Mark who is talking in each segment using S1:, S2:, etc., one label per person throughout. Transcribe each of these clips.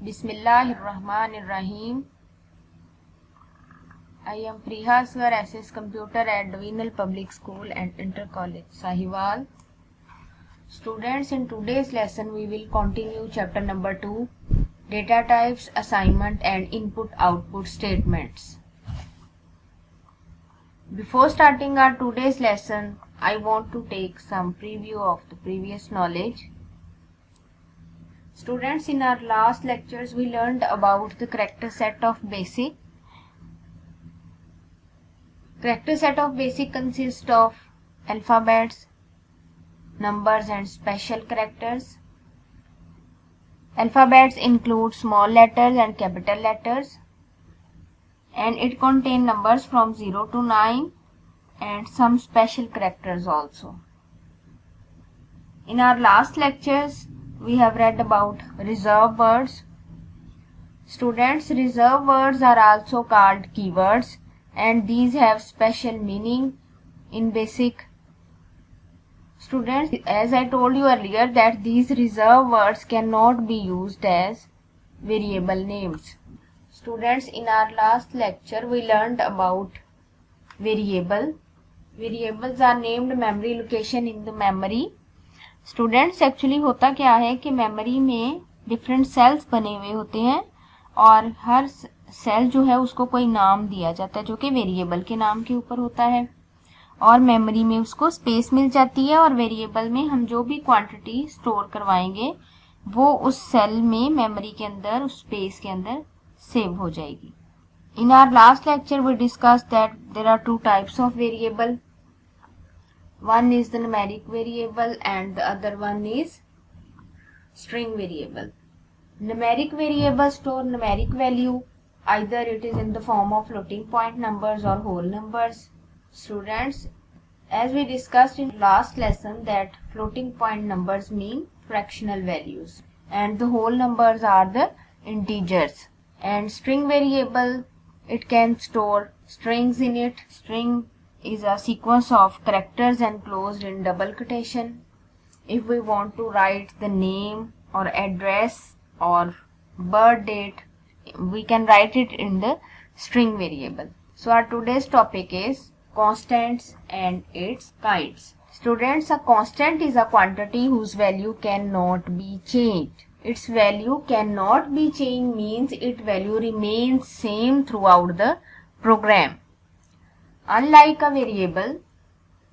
S1: Bismillahirrahmanirrahim. I am Priha Asghar, SS Computer at Divinal Public School and Inter College, Sahiwal. Students, in today's lesson we will continue chapter number 2, Data Types, Assignment and Input-Output Statements. Before starting our today's lesson, I want to take some preview of the previous knowledge. Students, in our last lectures we learned about the character set of BASIC. Character set of BASIC consists of alphabets, numbers and special characters. Alphabets include small letters and capital letters, and it contains numbers from 0 to 9 and some special characters also. In our last lectures we have read about reserved words. Students, reserved words are also called keywords, and these have special meaning in BASIC. Students, as I told you earlier that these reserved words cannot be used as variable names. Students, in our last lecture we learned about variable. Variables are named memory location in the memory. Students, actually होता क्या है कि memory में different cells बने हुए होते हैं और हर सेल जो है उसको कोई नाम दिया जाता है जो कि वेरिएबल के नाम के ऊपर होता है, और मेमोरी में उसको स्पेस मिल जाती है और वेरिएबल में हम जो भी क्वांटिटी स्टोर करवाएंगे वो उस सेल में मेमोरी के अंदर उस स्पेस के अंदर सेव हो जाएगी. In our last lecture we discuss that there are two types of variable. One is the numeric variable and the other one is string variable. Numeric variable store numeric value, either it is in the form of floating point numbers or whole numbers. Students, as we discussed in last lesson that floating point numbers mean fractional values and the whole numbers are the integers. And string variable, it can store strings in it. String is a sequence of characters enclosed in double quotation. If we want to write the name or address or birth date, we can write it in the string variable. So our today's topic is constants and its kinds. Students, a constant is a quantity whose value cannot be changed. Its value cannot be changed means its value remains same throughout the program. Unlike a variable,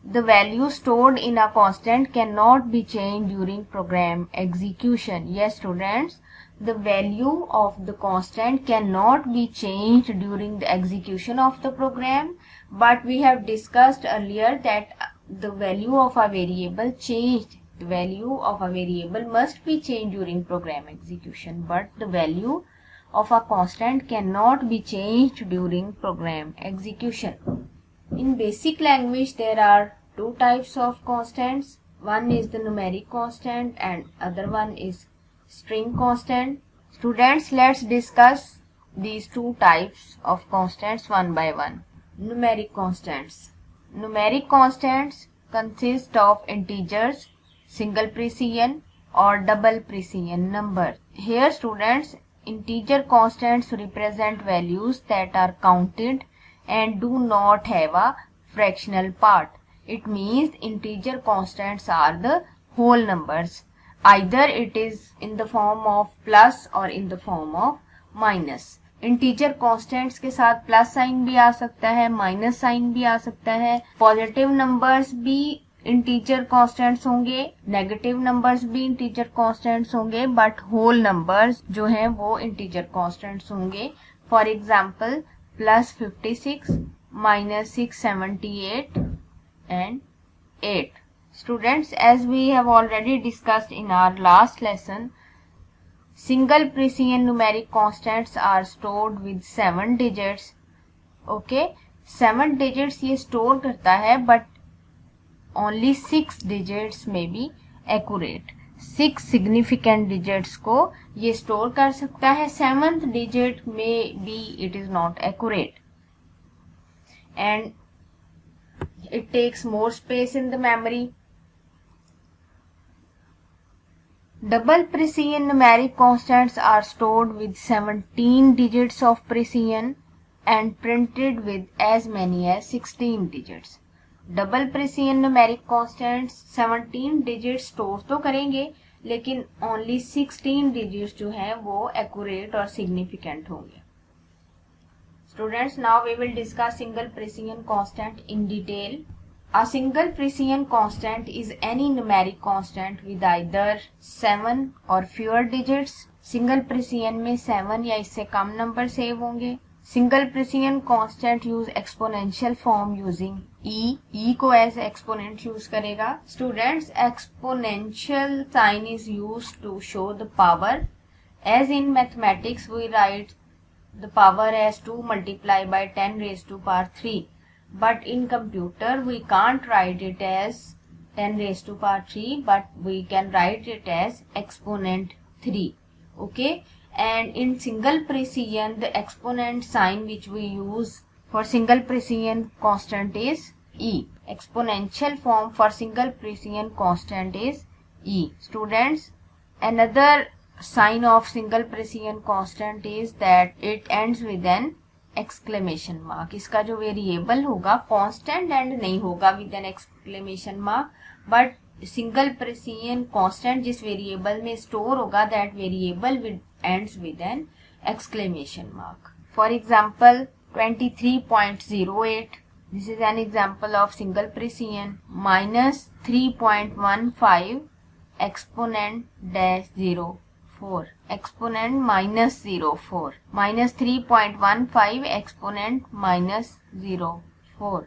S1: the value stored in a constant cannot be changed during program execution. Yes, students, the value of the constant cannot be changed during the execution of the program, but we have discussed earlier that the value of a variable changed. The value of a variable must be changed during program execution, but the value of a constant cannot be changed during program execution. In basic language, there are two types of constants. One is the numeric constant and other one is string constant. Students, let's discuss these two types of constants one by one. Numeric constants. Numeric constants consist of integers, single precision or double precision number. Here, students, integer constants represent values that are counted and do not have a fractional part. It means integer constants are the whole numbers. Either it is in the form of plus or in the form of minus. Integer constants के साथ plus sign भी आ सकता है, minus sign भी आ सकता है. Positive numbers भी integer constants होंगे, नेगेटिव नंबर्स भी इंटीजर कांस्टेंट्स होंगे, बट होल नंबर्स जो हैं वो इंटीजर कांस्टेंट्स होंगे. For example plus 56, minus 678 and 8. Students, as we have already discussed in our last lesson, single precision numeric constants are stored with 7 digits. Okay, 7 digits ये store करता है, but only 6 digits may be accurate. 6 significant digits को ये store कर सकता है. 7th digit में भी it is not accurate and it takes more space in the memory. Double precision numeric constants are stored with 17 digits of precision and printed with as many as 16 digits. Double precision numeric constants 17 digit store तो करेंगे लेकिन only 16 digits जो हैं वो accurate और significant होंगे. Students, now we will discuss single precision constant in detail. A single precision constant is any numeric constant with either 7 or fewer digits. Single precision में 7 या इससे कम नंबर सेव होंगे. Single precision constant use exponential form using e को as exponent use करेगा. Students, exponential sign is used to show the power. As in mathematics we write the power as 2 multiplied by 10 raised to power 3. But in computer we can't write it as 10 raised to power 3, but we can write it as exponent 3. Okay, and in single precision the exponent sign which we use for single precision constant is e. Exponential form for single precision constant is e. Students, another sign of single precision constant is that it ends with an exclamation mark. इसका जो variable होगा constant and नहीं होगा with an exclamation mark, but single precision constant जिस variable में store होगा that variable ends with an exclamation mark. For example 23.08, this is an example of single precision. -3.15 exponent dash 04, exponent minus 04, minus 3.15 exponent minus 04.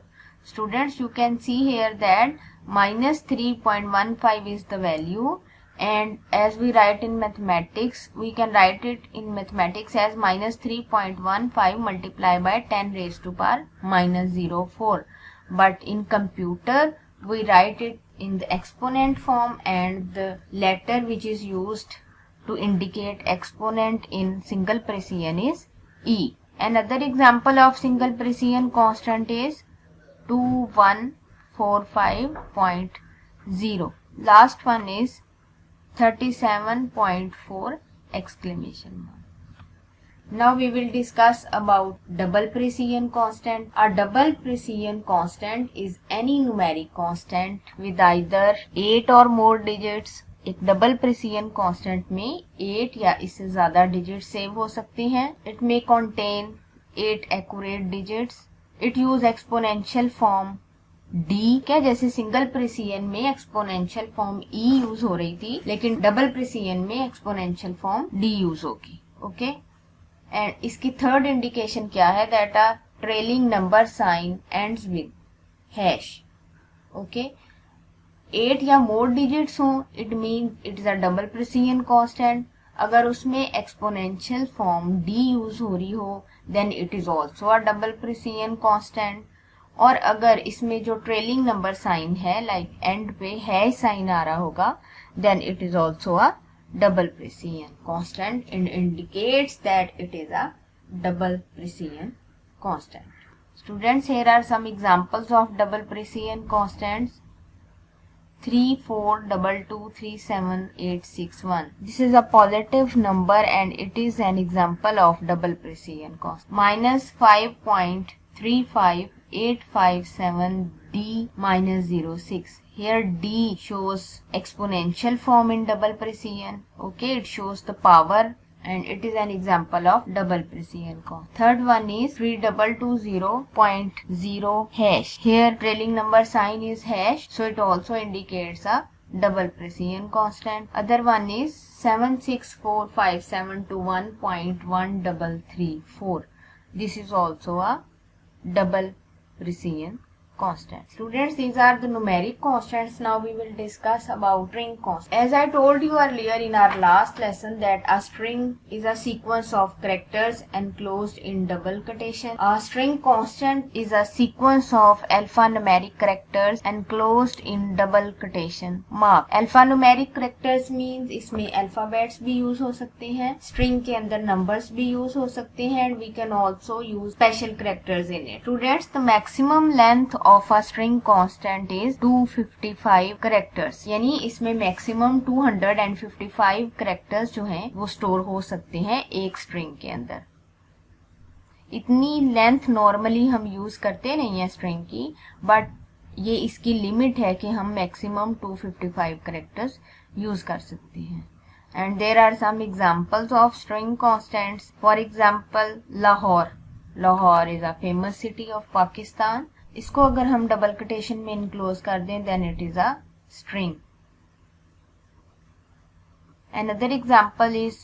S1: Students, you can see here that minus 3.15 is the value, and as we write in mathematics, we can write it in mathematics as minus 3.15 multiplied by 10 raised to power minus 04. But in computer, we write it in the exponent form, and the letter which is used to indicate exponent in single precision is e. Another example of single precision constant is 2145.0. Last one is 37.4 exclamation mark. Now we will discuss about double precision constant. A double precision constant is any numeric constant with either 8 or more digits. एक double precision constant में 8 या इससे ज्यादा digit save हो सकते हैं. It may contain 8 accurate digits. It use exponential form d. क्या जैसे सिंगल प्रिसिजन में एक्सपोनेंशियल फॉर्म e यूज हो रही थी, लेकिन डबल प्रिसिजन में एक्सपोनेंशियल फॉर्म d यूज होगी. ओके, एंड इसकी थर्ड इंडिकेशन क्या है, that a trailing number sign ends with hash. Okay, 8 या मोर डिजिट्स हो, it means it is a double precision constant. अगर उसमें एक्सपोनेंशियल फॉर्म d यूज हो रही हो then it is also a double precision constant. और अगर इसमें जो ट्रेलिंग नंबर साइन है लाइक एंड पे है साइन आ रहा होगा then it is also a double precision constant and indicates that it is a double precision constant. Students, here are some examples of double precision constants. 342237861. This is a positive number and it is an example of double precision constant. -5.35857d minus 06. Here d shows exponential form in double precision. Okay, it shows the power and it is an example of double precision constant. Third one is 3220.0 hash. Here trailing number sign is hash, so it also indicates a double precision constant. Other one is 7645721.1334. This is also a double precision constant. Students, these are the numeric constants. Now we will discuss about string constant. As I told you earlier in our last lesson that a string is a sequence of characters enclosed in double quotation. A string constant is a sequence of alphanumeric characters enclosed in double quotation mark. Alphanumeric characters means इसमें alphabets भी use हो सकते हैं, string के अंदर numbers भी use हो सकते हैं, and we can also use special characters in it. Students, the maximum length of a string constant is 255 characters, यानी इसमें मैक्सिमम 255 characters जो हैं वो स्टोर हो सकते हैं एक स्ट्रिंग के अंदर। इतनी लेंथ नॉर्मली हम यूज करते नहीं है स्ट्रिंग की, बट ये इसकी लिमिट है कि हम मैक्सिमम 255 characters यूज कर सकते हैं। And there are some examples of string constants. For example, Lahore. Lahore is a famous city of Pakistan. इसको अगर हम डबल कोटेशन में इनक्लोज कर दें, then it is a string. Another example is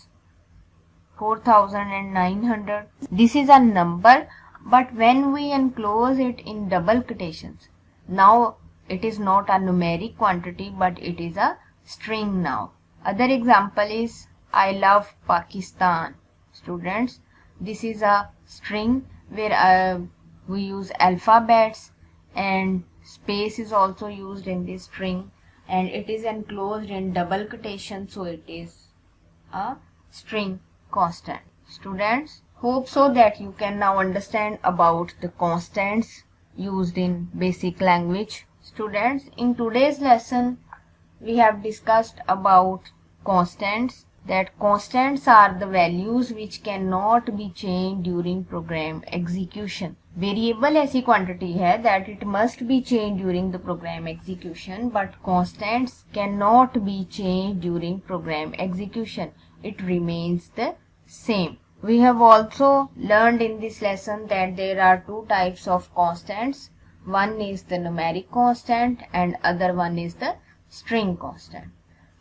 S1: 4900. This is a number, but when we enclose it in double quotations, now it is not a numeric quantity, but it is a string now. Other example is I love Pakistan. Students, this is a string where we use alphabets and space is also used in this string, and it is enclosed in double quotation, so it is a string constant. Students, hope so that you can now understand about the constants used in basic language. Students, in today's lesson we have discussed about constants, that constants are the values which cannot be changed during program execution. Variable ऐसी quantity है that it must be changed during the program execution, but constants cannot be changed during program execution. It remains the same. We have also learned in this lesson that there are two types of constants. One is the numeric constant and other one is the string constant.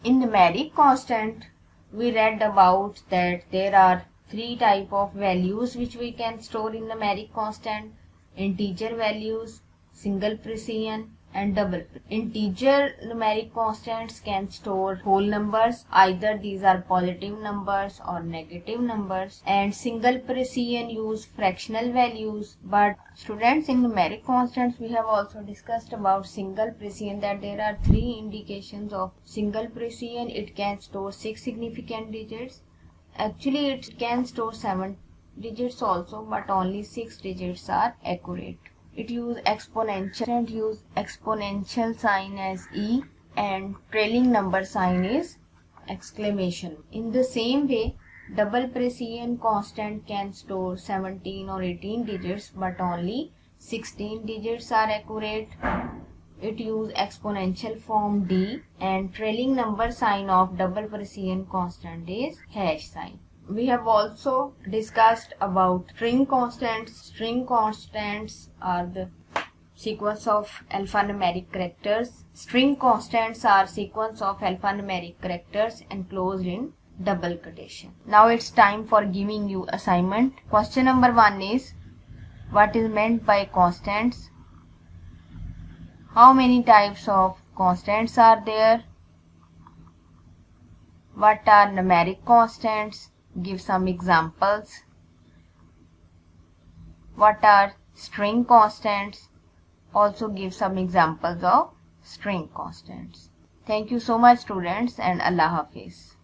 S1: In numeric constant, we read about that there are three type of values which we can store in numeric constant: integer values, single precision, and double precision. Integer numeric constants can store whole numbers, either these are positive numbers or negative numbers, and single precision use fractional values. But students, in numeric constants we have also discussed about single precision, that there are three indications of single precision. It can store 6 significant digits. Actually it can store 7 digits also, but only 6 digits are accurate. It use exponential and use exponential sign as E, and trailing number sign is exclamation. In the same way, double precision constant can store 17 or 18 digits, but only 16 digits are accurate. It use exponential form D, and trailing number sign of double precision constant is hash sign. We have also discussed about string constants. String constants are the sequence of alphanumeric characters. String constants are sequence of alphanumeric characters enclosed in double quotation. Now it's time for giving you assignment. Question number 1 is, what is meant by constants? How many types of constants are there? What are numeric constants? Give some examples. What are string constants? Also give some examples of string constants. Thank you so much students, and Allah Hafiz.